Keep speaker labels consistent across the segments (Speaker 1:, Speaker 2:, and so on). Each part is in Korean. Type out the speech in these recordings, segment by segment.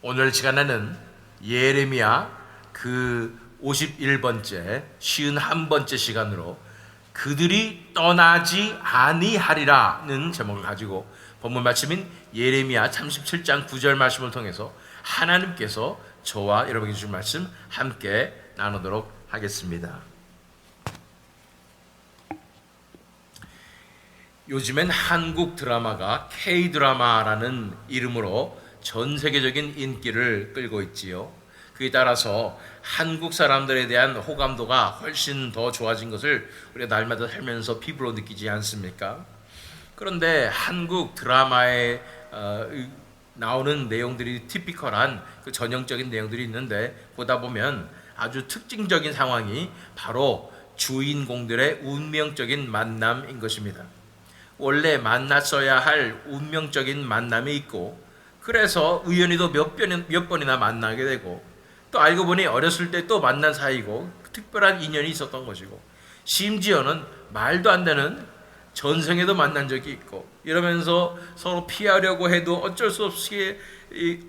Speaker 1: 오늘 시간에는 예레미야 그 51번째, 51번째 시간으로 그들이 떠나지 아니하리라는 제목을 가지고 본문 말씀인 예레미야 37장 9절 말씀을 통해서 하나님께서 저와 여러분에게 주신 말씀 함께 나누도록 하겠습니다. 요즘엔 한국 드라마가 K-드라마라는 이름으로 전 세계적인 인기를 끌고 있지요. 그에 따라서 한국 사람들에 대한 호감도가 훨씬 더 좋아진 것을 우리가 날마다 살면서 피부로 느끼지 않습니까? 그런데 한국 드라마에 나오는 내용들이 티피컬한 그 전형적인 내용들이 있는데 보다 보면 아주 특징적인 상황이 바로 주인공들의 운명적인 만남인 것입니다. 원래 만났어야 할 운명적인 만남이 있고, 그래서 우연히도 몇 번이나 만나게 되고, 또 알고 보니 어렸을 때 또 만난 사이고 특별한 인연이 있었던 것이고, 심지어는 말도 안 되는 전생에도 만난 적이 있고, 이러면서 서로 피하려고 해도 어쩔 수 없이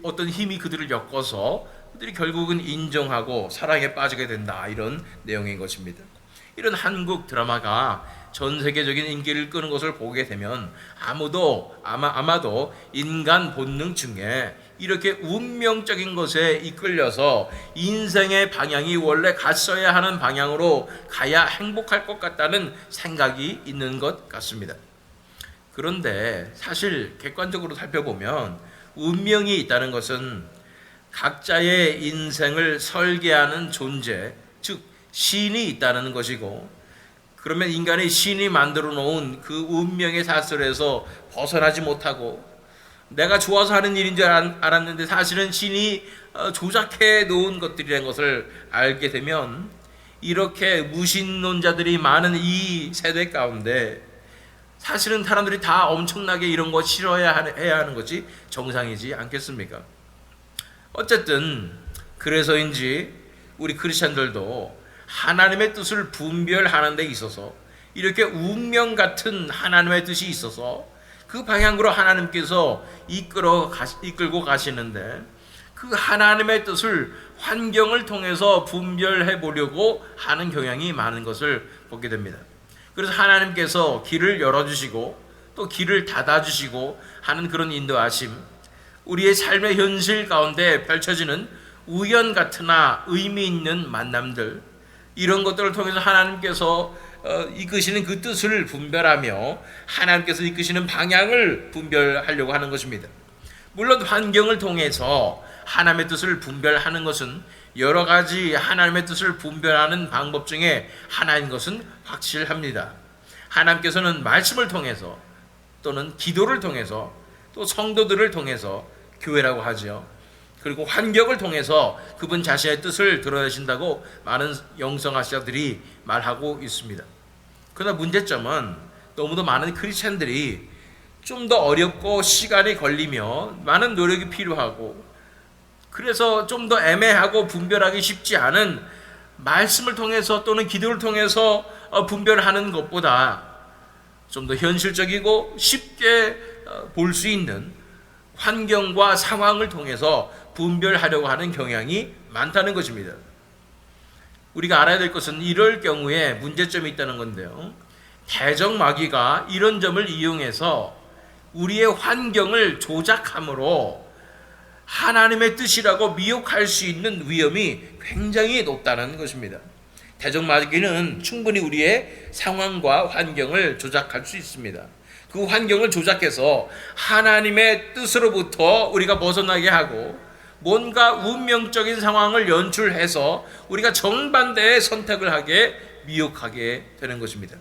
Speaker 1: 어떤 힘이 그들을 엮어서 그들이 결국은 인정하고 사랑에 빠지게 된다, 이런 내용인 것입니다. 이런 한국 드라마가 전 세계적인 인기를 끄는 것을 보게 되면 아마도 인간 본능 중에 이렇게 운명적인 것에 이끌려서 인생의 방향이 원래 갔어야 하는 방향으로 가야 행복할 것 같다는 생각이 있는 것 같습니다. 그런데 사실 객관적으로 살펴보면 운명이 있다는 것은 각자의 인생을 설계하는 존재, 즉 신이 있다는 것이고, 그러면 인간이 신이 만들어 놓은 그 운명의 사슬에서 벗어나지 못하고, 내가 좋아서 하는 일인 줄 알았는데 사실은 신이 조작해 놓은 것들이라는 것을 알게 되면, 이렇게 무신론자들이 많은 이 세대 가운데 사실은 사람들이 다 엄청나게 이런 거 싫어해야 하는 것이 정상이지 않겠습니까? 어쨌든 그래서인지 우리 크리스천들도 하나님의 뜻을 분별하는 데 있어서 이렇게 운명 같은 하나님의 뜻이 있어서 그 방향으로 하나님께서 이끌고 가시는데, 그 하나님의 뜻을 환경을 통해서 분별해 보려고 하는 경향이 많은 것을 보게 됩니다. 그래서 하나님께서 길을 열어주시고 또 길을 닫아주시고 하는 그런 인도하심, 우리의 삶의 현실 가운데 펼쳐지는 우연 같으나 의미 있는 만남들, 이런 것들을 통해서 하나님께서 이끄시는 그 뜻을 분별하며 하나님께서 이끄시는 방향을 분별하려고 하는 것입니다. 물론 환경을 통해서 하나님의 뜻을 분별하는 것은 여러 가지 하나님의 뜻을 분별하는 방법 중에 하나인 것은 확실합니다. 하나님께서는 말씀을 통해서 또는 기도를 통해서 또 성도들을 통해서, 교회라고 하죠, 그리고 환경을 통해서 그분 자신의 뜻을 드러내신다고 많은 영성학자들이 말하고 있습니다. 그러나 문제점은 너무도 많은 크리스찬들이 좀 더 어렵고 시간이 걸리며 많은 노력이 필요하고, 그래서 좀 더 애매하고 분별하기 쉽지 않은 말씀을 통해서 또는 기도를 통해서 분별하는 것보다 좀 더 현실적이고 쉽게 볼 수 있는 환경과 상황을 통해서 분별하려고 하는 경향이 많다는 것입니다. 우리가 알아야 될 것은 이럴 경우에 문제점이 있다는 건데요, 대적마귀가 이런 점을 이용해서 우리의 환경을 조작함으로 하나님의 뜻이라고 미혹할 수 있는 위험이 굉장히 높다는 것입니다. 대적마귀는 충분히 우리의 상황과 환경을 조작할 수 있습니다. 그 환경을 조작해서 하나님의 뜻으로부터 우리가 벗어나게 하고, 뭔가 운명적인 상황을 연출해서 우리가 정반대의 선택을 하게 미혹하게 되는 것입니다.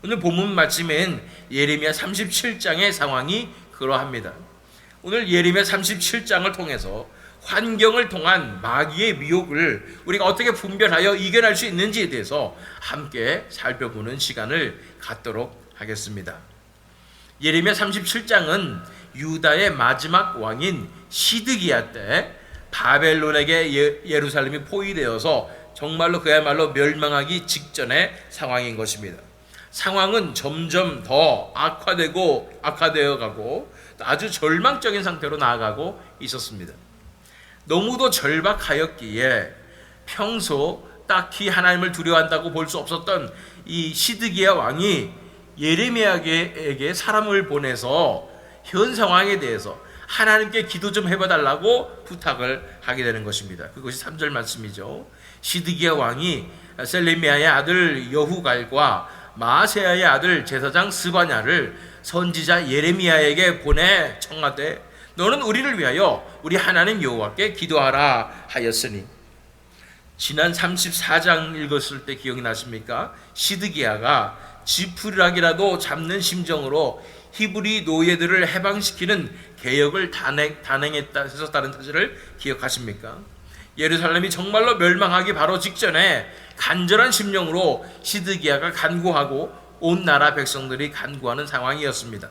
Speaker 1: 오늘 본문 말씀인 예레미야 37장의 상황이 그러합니다. 오늘 예레미야 37장을 통해서 환경을 통한 마귀의 미혹을 우리가 어떻게 분별하여 이겨낼 수 있는지에 대해서 함께 살펴보는 시간을 갖도록 하겠습니다. 예레미야 37장은 유다의 마지막 왕인 시드기야 때 바벨론에게 예루살렘이 포위되어서 정말로 그야말로 멸망하기 직전의 상황인 것입니다. 상황은 점점 더 악화되어 가고, 아주 절망적인 상태로 나아가고 있었습니다. 너무도 절박하였기에 평소 딱히 하나님을 두려워한다고 볼 수 없었던 이 시드기야 왕이 예레미야에게 사람을 보내서 현 상황에 대해서 하나님께 기도 좀 해봐달라고 부탁을 하게 되는 것입니다. 그것이 3절 말씀이죠. 시드기야 왕이 셀레미야의 아들 여후갈과 마아세야의 아들 제사장 스바냐를 선지자 예레미야에게 보내 청하되 너는 우리를 위하여 우리 하나님 여호와께 기도하라 하였으니, 지난 34장 읽었을 때 기억이 나십니까? 시드기야가 지푸라기라도 잡는 심정으로 히브리 노예들을 해방시키는 개혁을 단행했다는 사실을 기억하십니까? 예루살렘이 정말로 멸망하기 바로 직전에 간절한 심령으로 시드기야가 간구하고 온 나라 백성들이 간구하는 상황이었습니다.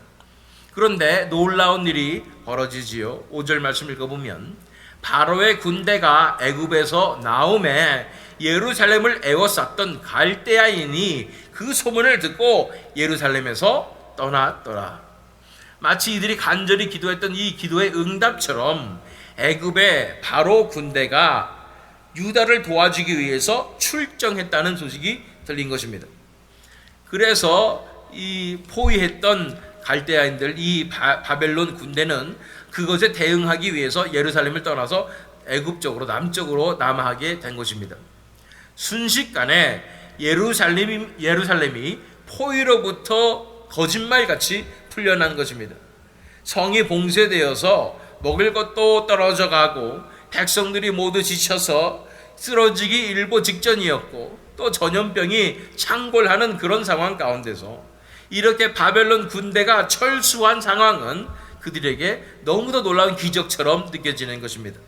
Speaker 1: 그런데 놀라운 일이 벌어지지요. 5절 말씀 읽어보면 바로의 군대가 애굽에서 나오매 예루살렘을 에워쌌던 갈대아인이 그 소문을 듣고 예루살렘에서 떠났더라. 마치 이들이 간절히 기도했던 이 기도의 응답처럼 애굽의 바로 군대가 유다를 도와주기 위해서 출정했다는 소식이 들린 것입니다. 그래서 이 포위했던 갈대아인들, 이 바벨론 군대는 그것에 대응하기 위해서 예루살렘을 떠나서 애굽 쪽으로 남쪽으로 남하게 된 것입니다. 순식간에 예루살렘이 포위로부터 거짓말같이 풀려난 것입니다. 성이 봉쇄되어서 먹을 것도 떨어져 가고 백성들이 모두 지쳐서 쓰러지기 일보 직전이었고 또 전염병이 창궐하는 그런 상황 가운데서 이렇게 바벨론 군대가 철수한 상황은 그들에게 너무도 놀라운 기적처럼 느껴지는 것입니다.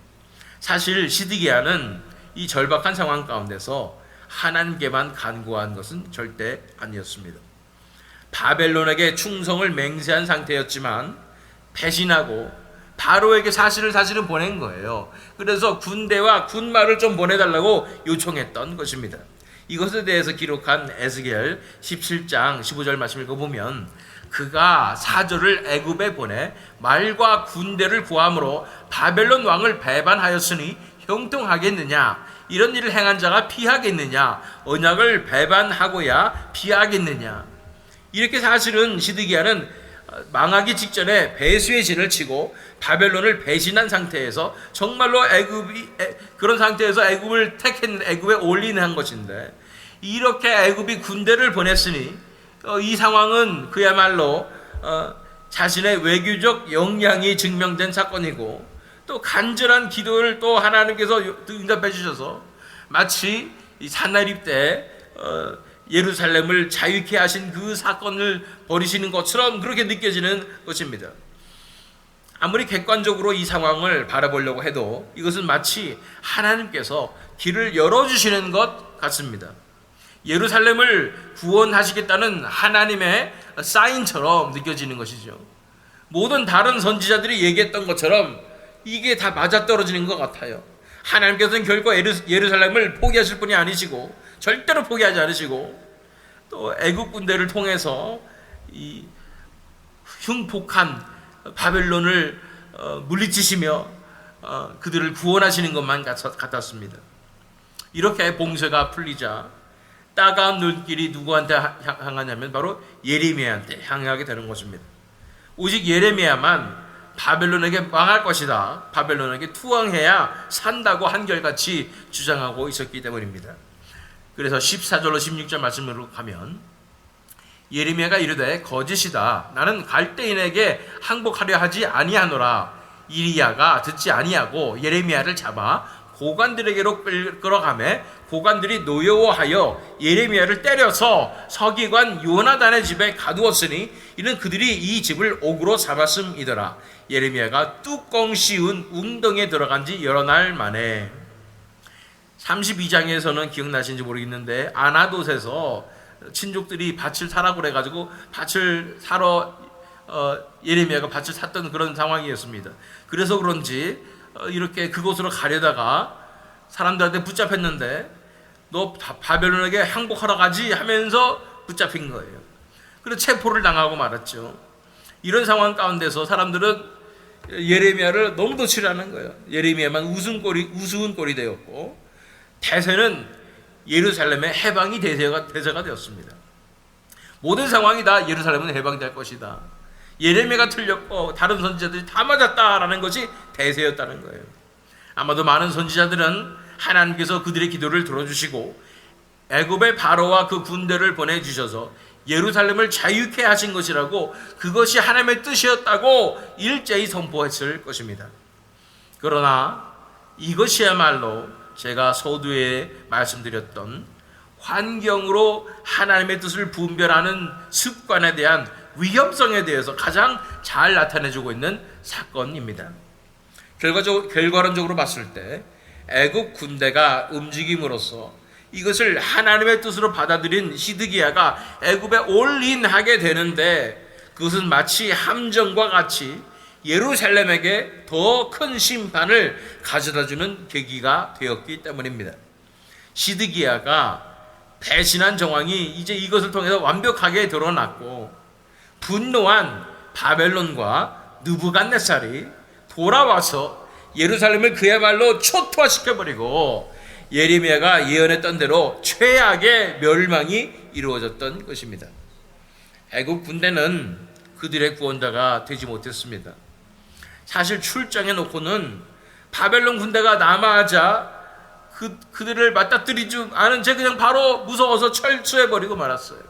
Speaker 1: 사실 시드기야는 이 절박한 상황 가운데서 하나님께만 간구한 것은 절대 아니었습니다. 바벨론에게 충성을 맹세한 상태였지만 배신하고 바로에게 사실은 보낸 거예요. 그래서 군대와 군마를 좀 보내달라고 요청했던 것입니다. 이것에 대해서 기록한 에스겔 17장 15절 말씀을 읽어보면 그가 사절을 애굽에 보내 말과 군대를 구함으로 바벨론 왕을 배반하였으니 형통하겠느냐? 이런 일을 행한 자가 피하겠느냐? 언약을 배반하고야 피하겠느냐? 이렇게 사실은 시드기야는 망하기 직전에 배수의 진을 치고 바벨론을 배신한 상태에서 정말로 그런 상태에서 애굽을 택했는데 애굽에 올인한 것인데, 이렇게 애굽이 군대를 보냈으니 이 상황은 그야말로 자신의 외교적 역량이 증명된 사건이고 또 간절한 기도를 또 하나님께서 응답해 주셔서 마치 이 산나립 때 예루살렘을 자유케 하신 그 사건을 벌이시는 것처럼 그렇게 느껴지는 것입니다. 아무리 객관적으로 이 상황을 바라보려고 해도 이것은 마치 하나님께서 길을 열어주시는 것 같습니다. 예루살렘을 구원하시겠다는 하나님의 사인처럼 느껴지는 것이죠. 모든 다른 선지자들이 얘기했던 것처럼 이게 다 맞아떨어지는 것 같아요. 하나님께서는 결코 예루살렘을 포기하실 분이 아니시고 절대로 포기하지 않으시고 또 애국 군대를 통해서 이 흉폭한 바벨론을 물리치시며 그들을 구원하시는 것만 같았습니다. 이렇게 봉쇄가 풀리자 따가운 눈길이 누구한테 향하냐면 바로 예레미야한테 향하게 되는 것입니다. 오직 예레미야만 바벨론에게 망할 것이다, 바벨론에게 투항해야 산다고 한결같이 주장하고 있었기 때문입니다. 그래서 14절로 16절 말씀으로 가면 예레미야가 이르되 거짓이다, 나는 갈대인에게 항복하려 하지 아니하노라. 이리야가 듣지 아니하고 예레미야를 잡아 고관들에게로 끌어가매 고관들이 노여워하여 예레미야를 때려서 서기관 요나단의 집에 가두었으니 이는 그들이 이 집을 옥으로 삼았음이더라. 예레미야가 뚜껑 씌운 웅덩이에 들어간 지 여러 날 만에. 32장에서는 기억나시는지 모르겠는데 아나돗에서 친족들이 밭을 사라고 그래가지고 밭을 사러 예레미야가 밭을 샀던 그런 상황이었습니다. 그래서 그런지 이렇게 그곳으로 가려다가 사람들한테 붙잡혔는데 너 바벨론에게 항복하러 가지 하면서 붙잡힌 거예요. 그래서 체포를 당하고 말았죠. 이런 상황 가운데서 사람들은 예레미야를 너무도 싫어하는 거예요. 예레미야만 우스운 꼴이 되었고, 대세는 예루살렘의 해방이 대세가 되었습니다. 모든 상황이 다 예루살렘은 해방될 것이다. 예레미야가 틀렸고 다른 선지자들이 다 맞았다라는 것이 대세였다는 거예요. 아마도 많은 선지자들은 하나님께서 그들의 기도를 들어주시고 애굽의 바로와 그 군대를 보내주셔서 예루살렘을 자유케 하신 것이라고, 그것이 하나님의 뜻이었다고 일제히 선포했을 것입니다. 그러나 이것이야말로 제가 서두에 말씀드렸던 환경으로 하나님의 뜻을 분별하는 습관에 대한 위험성에 대해서 가장 잘 나타내주고 있는 사건입니다. 결과론적으로 봤을 때 애굽 군대가 움직임으로써 이것을 하나님의 뜻으로 받아들인 시드기야가 애굽에 올인하게 되는데, 그것은 마치 함정과 같이 예루살렘에게 더 큰 심판을 가져다주는 계기가 되었기 때문입니다. 시드기야가 배신한 정황이 이제 이것을 통해서 완벽하게 드러났고, 분노한 바벨론과 느부갓네살이 돌아와서 예루살렘을 그야말로 초토화시켜버리고 예레미야가 예언했던 대로 최악의 멸망이 이루어졌던 것입니다. 애굽 군대는 그들의 구원자가 되지 못했습니다. 사실 출정해 놓고는 바벨론 군대가 남아하자 그들을 맞닥뜨리지 않은 채 그냥 바로 무서워서 철수해버리고 말았어요.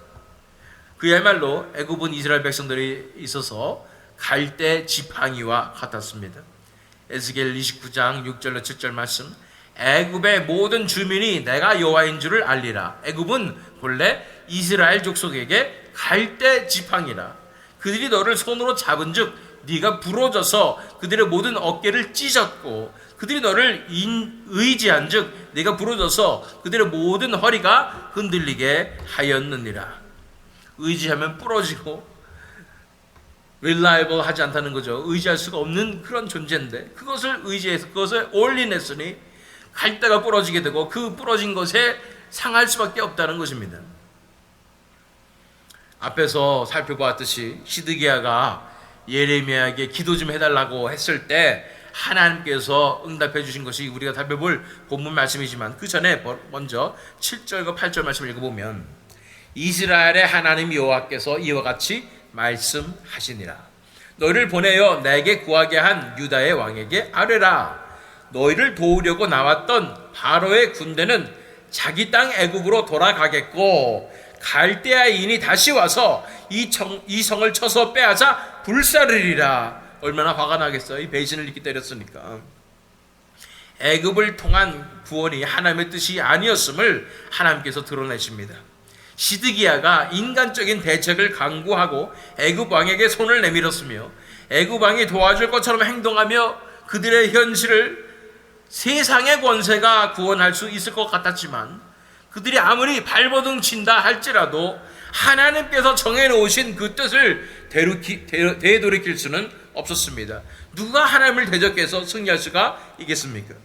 Speaker 1: 그야말로 애굽은 이스라엘 백성들이 있어서 갈대 지팡이와 같았습니다. 에스겔 29장 6절로 7절 말씀, 애굽의 모든 주민이 내가 여호와인 줄을 알리라. 애굽은 본래 이스라엘 족속에게 갈대 지팡이라. 그들이 너를 손으로 잡은즉 네가 부러져서 그들의 모든 어깨를 찢었고, 그들이 너를 의지한즉 네가 부러져서 그들의 모든 허리가 흔들리게 하였느니라. 의지하면 부러지고 reliable 하지 않다는 거죠. 의지할 수가 없는 그런 존재인데, 그것을 의지해서 그것을 올인했으니 갈대가 부러지게 되고 그 부러진 것에 상할 수밖에 없다는 것입니다. 앞에서 살펴보았듯이 시드기야가 예레미야에게 기도 좀 해달라고 했을 때 하나님께서 응답해 주신 것이 우리가 살펴볼 본문 말씀이지만, 그 전에 먼저 7절과 8절 말씀을 읽어보면, 이스라엘의 하나님 여호와께서 이와 같이 말씀하시니라. 너희를 보내어 내게 구하게 한 유다의 왕에게 아뢰라. 너희를 도우려고 나왔던 바로의 군대는 자기 땅 애굽으로 돌아가겠고, 갈대아인이 다시 와서 이 성을 쳐서 빼앗아 불사르리라. 얼마나 화가 나겠어요. 이 배신을 이렇게 때렸으니까. 애굽을 통한 구원이 하나님의 뜻이 아니었음을 하나님께서 드러내십니다. 시드기야가 인간적인 대책을 강구하고 애굽 왕에게 손을 내밀었으며, 애굽 왕이 도와줄 것처럼 행동하며 그들의 현실을 세상의 권세가 구원할 수 있을 것 같았지만, 그들이 아무리 발버둥 친다 할지라도 하나님께서 정해놓으신 그 뜻을 되돌이킬 수는 없었습니다. 누가 하나님을 대적해서 승리할 수가 있겠습니까?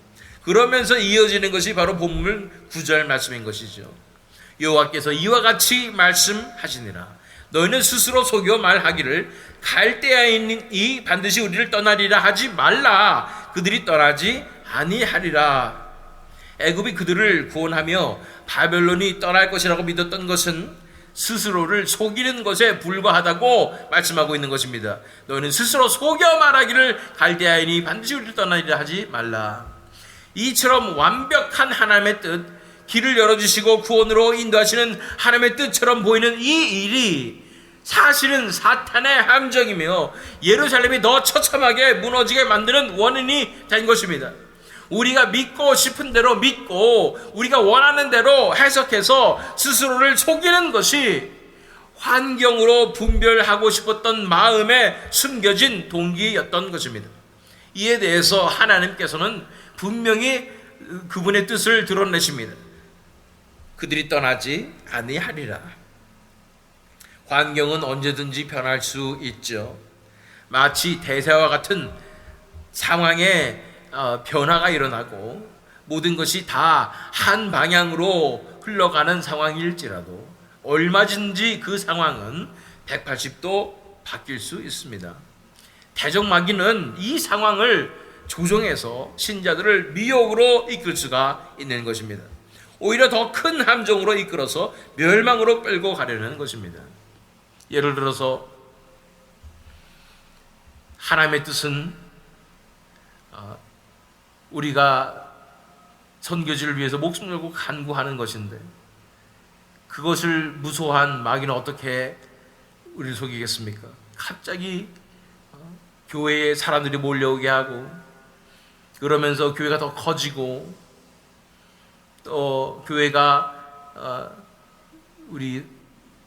Speaker 1: 그러면서 이어지는 것이 바로 본문 9절 말씀인 것이죠. 여호와께서 이와 같이 말씀하시니라. 너희는 스스로 속여 말하기를 갈대아인이 반드시 우리를 떠나리라 하지 말라. 그들이 떠나지 아니하리라. 애굽이 그들을 구원하며 바벨론이 떠날 것이라고 믿었던 것은 스스로를 속이는 것에 불과하다고 말씀하고 있는 것입니다. 너희는 스스로 속여 말하기를 갈대아인이 반드시 우리를 떠나리라 하지 말라. 이처럼 완벽한 하나님의 뜻, 길을 열어주시고 구원으로 인도하시는 하나님의 뜻처럼 보이는 이 일이 사실은 사탄의 함정이며 예루살렘이 더 처참하게 무너지게 만드는 원인이 된 것입니다. 우리가 믿고 싶은 대로 믿고 우리가 원하는 대로 해석해서 스스로를 속이는 것이 환경으로 분별하고 싶었던 마음에 숨겨진 동기였던 것입니다. 이에 대해서 하나님께서는 분명히 그분의 뜻을 드러내십니다. 그들이 떠나지 아니하리라. 환경은 언제든지 변할 수 있죠. 마치 대세와 같은 상황에 변화가 일어나고 모든 것이 다 한 방향으로 흘러가는 상황일지라도 얼마든지 그 상황은 180도 바뀔 수 있습니다. 대적마귀는 이 상황을 조종해서 신자들을 미혹으로 이끌 수가 있는 것입니다. 오히려 더 큰 함정으로 이끌어서 멸망으로 끌고 가려는 것입니다. 예를 들어서 하나님의 뜻은 우리가 선교지를 위해서 목숨 걸고 간구하는 것인데 그것을 무소한 마귀는 어떻게 우리를 속이겠습니까? 갑자기 교회에 사람들이 몰려오게 하고 그러면서 교회가 더 커지고 또 교회가 우리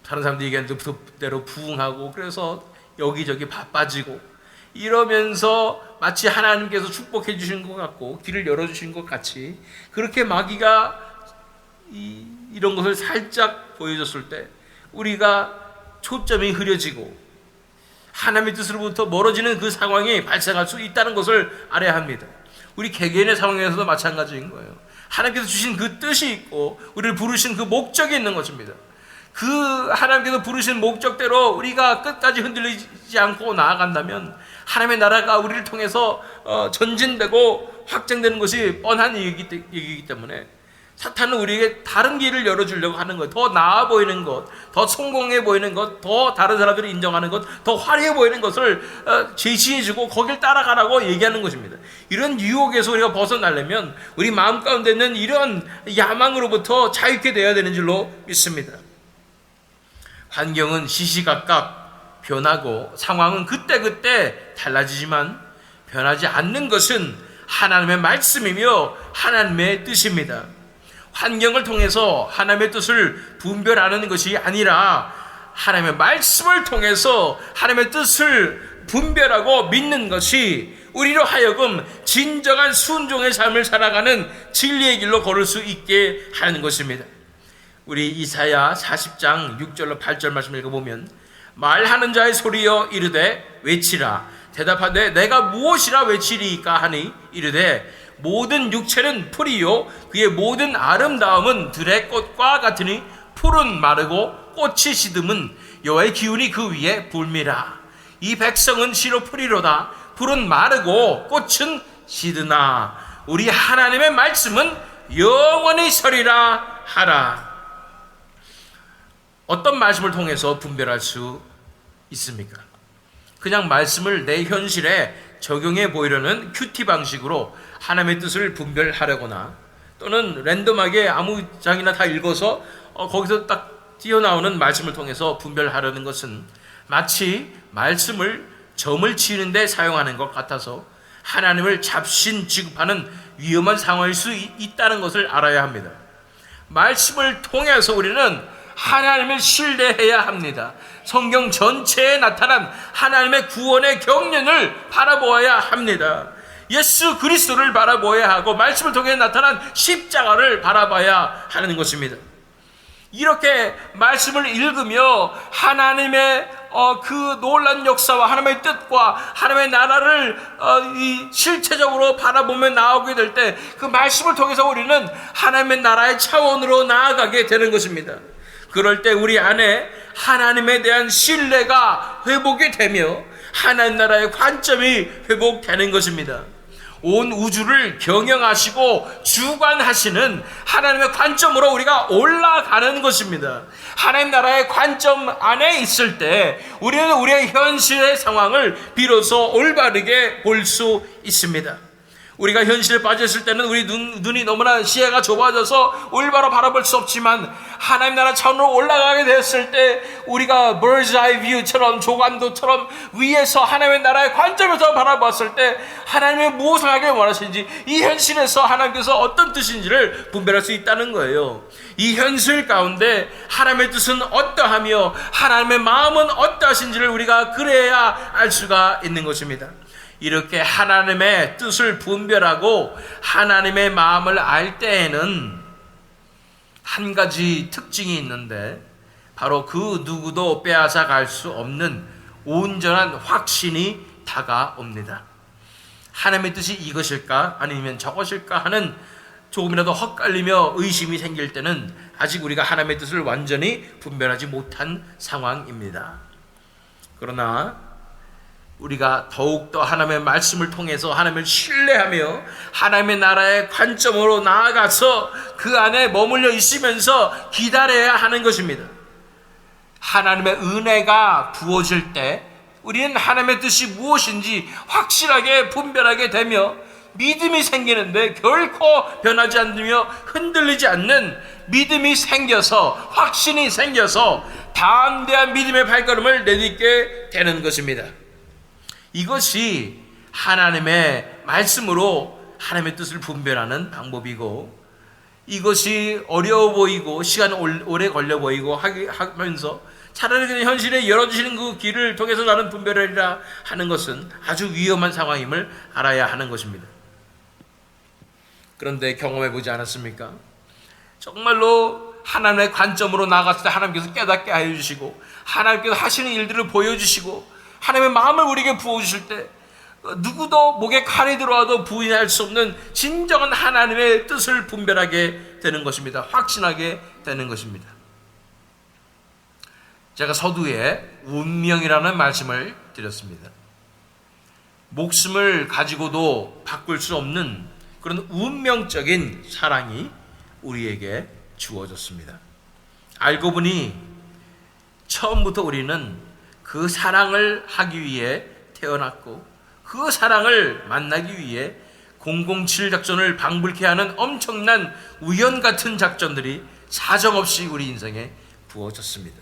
Speaker 1: 다른 사람들이 얘기하는 대로 부흥하고 그래서 여기저기 바빠지고 이러면서 마치 하나님께서 축복해 주신 것 같고 길을 열어주신 것 같이 그렇게 마귀가 이런 것을 살짝 보여줬을 때 우리가 초점이 흐려지고 하나님의 뜻으로부터 멀어지는 그 상황이 발생할 수 있다는 것을 알아야 합니다. 우리 개개인의 상황에서도 마찬가지인 거예요. 하나님께서 주신 그 뜻이 있고 우리를 부르신 그 목적이 있는 것입니다. 그 하나님께서 부르신 목적대로 우리가 끝까지 흔들리지 않고 나아간다면 하나님의 나라가 우리를 통해서 전진되고 확장되는 것이 뻔한 얘기이기 때문에 사탄은 우리에게 다른 길을 열어주려고 하는 것, 더 나아 보이는 것, 더 성공해 보이는 것, 더 다른 사람들이 인정하는 것, 더 화려해 보이는 것을 제시해주고 거길 따라가라고 얘기하는 것입니다. 이런 유혹에서 우리가 벗어나려면 우리 마음 가운데 있는 이런 야망으로부터 자유케 되어야 되는 줄로 믿습니다. 환경은 시시각각 변하고 상황은 그때그때 달라지지만 변하지 않는 것은 하나님의 말씀이며 하나님의 뜻입니다. 환경을 통해서 하나님의 뜻을 분별하는 것이 아니라 하나님의 말씀을 통해서 하나님의 뜻을 분별하고 믿는 것이 우리로 하여금 진정한 순종의 삶을 살아가는 진리의 길로 걸을 수 있게 하는 것입니다. 우리 이사야 40장 6절로 8절 말씀을 읽어보면 말하는 자의 소리여 이르되 외치라 대답하되 내가 무엇이라 외치리이까 하니 이르되 모든 육체는 풀이요 그의 모든 아름다움은 들의 꽃과 같으니 풀은 마르고 꽃이 시듬은 여호와의 기운이 그 위에 불미라. 이 백성은 시로 풀이로다. 풀은 마르고 꽃은 시드나 우리 하나님의 말씀은 영원히 서리라 하라. 어떤 말씀을 통해서 분별할 수 있습니까? 그냥 말씀을 내 현실에 적용해 보이려는 큐티 방식으로 하나님의 뜻을 분별하려거나 또는 랜덤하게 아무 장이나 다 읽어서 거기서 딱 튀어나오는 말씀을 통해서 분별하려는 것은 마치 말씀을 점을 치는 데 사용하는 것 같아서 하나님을 잡신 취급하는 위험한 상황일 수 있다는 것을 알아야 합니다. 말씀을 통해서 우리는 하나님을 신뢰해야 합니다. 성경 전체에 나타난 하나님의 구원의 경륜을 바라보아야 합니다. 예수 그리스도를 바라보아야 하고 말씀을 통해 나타난 십자가를 바라봐야 하는 것입니다. 이렇게 말씀을 읽으며 하나님의 그 놀라운 역사와 하나님의 뜻과 하나님의 나라를 실체적으로 바라보며 나오게 될 때 그 말씀을 통해서 우리는 하나님의 나라의 차원으로 나아가게 되는 것입니다. 그럴 때 우리 안에 하나님에 대한 신뢰가 회복이 되며 하나님 나라의 관점이 회복되는 것입니다. 온 우주를 경영하시고 주관하시는 하나님의 관점으로 우리가 올라가는 것입니다. 하나님 나라의 관점 안에 있을 때 우리는 우리의 현실의 상황을 비로소 올바르게 볼 수 있습니다. 우리가 현실에 빠졌을 때는 우리 눈이 너무나 시야가 좁아져서 올바로 바라볼 수 없지만 하나님 나라 차원으로 올라가게 됐을 때 우리가 bird's eye view처럼 조감도처럼 위에서 하나님의 나라의 관점에서 바라봤을 때 하나님이 무엇을 하길 원하시는지 이 현실에서 하나님께서 어떤 뜻인지를 분별할 수 있다는 거예요. 이 현실 가운데 하나님의 뜻은 어떠하며 하나님의 마음은 어떠하신지를 우리가 그래야 알 수가 있는 것입니다. 이렇게 하나님의 뜻을 분별하고 하나님의 마음을 알 때에는 한 가지 특징이 있는데 바로 그 누구도 빼앗아 갈 수 없는 온전한 확신이 다가옵니다. 하나님의 뜻이 이것일까 아니면 저것일까 하는 조금이라도 헛갈리며 의심이 생길 때는 아직 우리가 하나님의 뜻을 완전히 분별하지 못한 상황입니다. 그러나 우리가 더욱더 하나님의 말씀을 통해서 하나님을 신뢰하며 하나님의 나라의 관점으로 나아가서 그 안에 머물러 있으면서 기다려야 하는 것입니다. 하나님의 은혜가 부어질 때 우리는 하나님의 뜻이 무엇인지 확실하게 분별하게 되며 믿음이 생기는데 결코 변하지 않으며 흔들리지 않는 믿음이 생겨서, 확신이 생겨서 담대한 믿음의 발걸음을 내딛게 되는 것입니다. 이것이 하나님의 말씀으로 하나님의 뜻을 분별하는 방법이고, 이것이 어려워 보이고 시간 오래 걸려 보이고 하면서 차라리 그냥 현실에 열어주시는 그 길을 통해서 나는 분별하리라 하는 것은 아주 위험한 상황임을 알아야 하는 것입니다. 그런데 경험해 보지 않았습니까? 정말로 하나님의 관점으로 나아갔을 때 하나님께서 깨닫게 하여 주시고, 하나님께서 하시는 일들을 보여주시고, 하나님의 마음을 우리에게 부어주실 때 누구도 목에 칼이 들어와도 부인할 수 없는 진정한 하나님의 뜻을 분별하게 되는 것입니다. 확신하게 되는 것입니다. 제가 서두에 운명이라는 말씀을 드렸습니다. 목숨을 가지고도 바꿀 수 없는 그런 운명적인 사랑이 우리에게 주어졌습니다. 알고 보니 처음부터 우리는 그 사랑을 하기 위해 태어났고, 그 사랑을 만나기 위해 007 작전을 방불케 하는 엄청난 우연 같은 작전들이 사정없이 우리 인생에 부어졌습니다.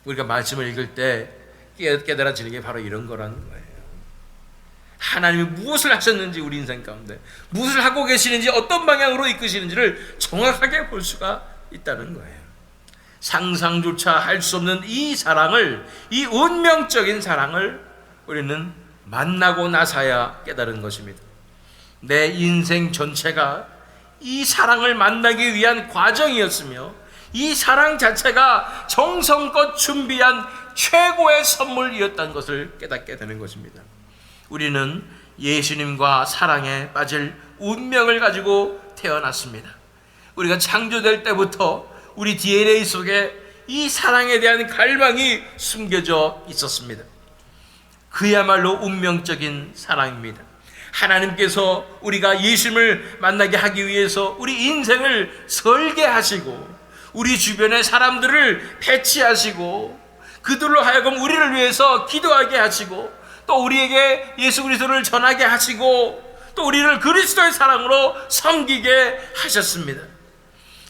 Speaker 1: 우리가 말씀을 읽을 때 깨달아지는 게 바로 이런 거라는 거예요. 하나님이 무엇을 하셨는지, 우리 인생 가운데 무엇을 하고 계시는지, 어떤 방향으로 이끄시는지를 정확하게 볼 수가 있다는 거예요. 상상조차 할 수 없는 이 사랑을, 이 운명적인 사랑을 우리는 만나고 나서야 깨달은 것입니다. 내 인생 전체가 이 사랑을 만나기 위한 과정이었으며, 이 사랑 자체가 정성껏 준비한 최고의 선물이었다는 것을 깨닫게 되는 것입니다. 우리는 예수님과 사랑에 빠질 운명을 가지고 태어났습니다. 우리가 창조될 때부터 우리 DNA 속에 이 사랑에 대한 갈망이 숨겨져 있었습니다. 그야말로 운명적인 사랑입니다. 하나님께서 우리가 예수님을 만나게 하기 위해서 우리 인생을 설계하시고, 우리 주변의 사람들을 배치하시고, 그들로 하여금 우리를 위해서 기도하게 하시고, 또 우리에게 예수 그리스도를 전하게 하시고, 또 우리를 그리스도의 사랑으로 섬기게 하셨습니다.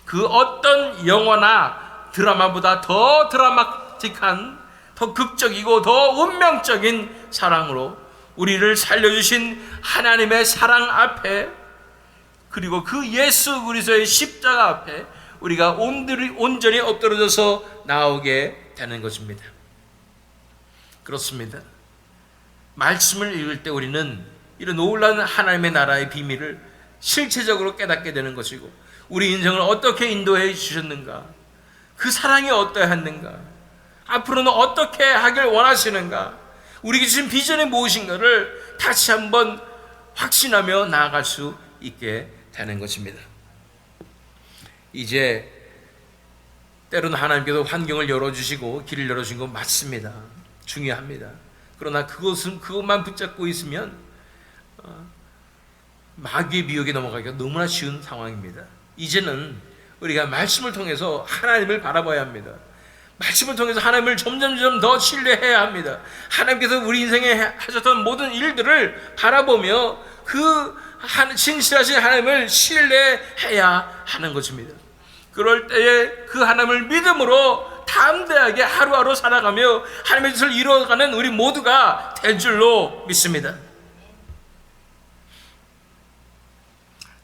Speaker 1: 그 어떤 영화나 드라마보다 더 드라마틱한, 더 극적이고 더 운명적인 사랑으로 우리를 살려주신 하나님의 사랑 앞에, 그리고 그 예수 그리스도의 십자가 앞에 우리가 온전히 엎드러져서 나오게 되는 것입니다. 그렇습니다. 말씀을 읽을 때 우리는 이런 놀라운 하나님의 나라의 비밀을 실체적으로 깨닫게 되는 것이고, 우리 인생을 어떻게 인도해 주셨는가, 그 사랑이 어떠했는가, 앞으로는 어떻게 하길 원하시는가, 우리에게 주신 비전이 무엇인가를 다시 한번 확신하며 나아갈 수 있게 되는 것입니다. 이제 때로는 하나님께서 환경을 열어주시고 길을 열어주신 건 맞습니다. 중요합니다. 그러나 그것만 붙잡고 있으면 마귀의 미혹에 넘어가기가 너무나 쉬운 상황입니다. 이제는 우리가 말씀을 통해서 하나님을 바라봐야 합니다. 말씀을 통해서 하나님을 점점 더 신뢰해야 합니다. 하나님께서 우리 인생에 하셨던 모든 일들을 바라보며 그 신실하신 하나님을 신뢰해야 하는 것입니다. 그럴 때에 그 하나님을 믿음으로 담대하게 하루하루 살아가며 하나님의 뜻을 이루어가는 우리 모두가 될 줄로 믿습니다.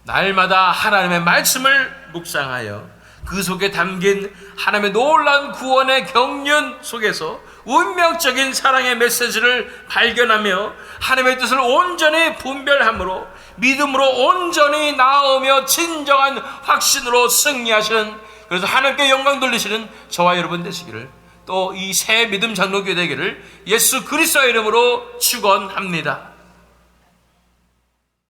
Speaker 1: 날마다 하나님의 말씀을 묵상하여 그 속에 담긴 하나님의 놀라운 구원의 경륜 속에서 운명적인 사랑의 메시지를 발견하며 하나님의 뜻을 온전히 분별함으로 믿음으로 온전히 나아오며 진정한 확신으로 승리하시는, 그래서 하나님께 영광 돌리시는 저와 여러분 되시기를, 또 이 새 믿음 장로교회 되기를 예수 그리스도의 이름으로 축원합니다.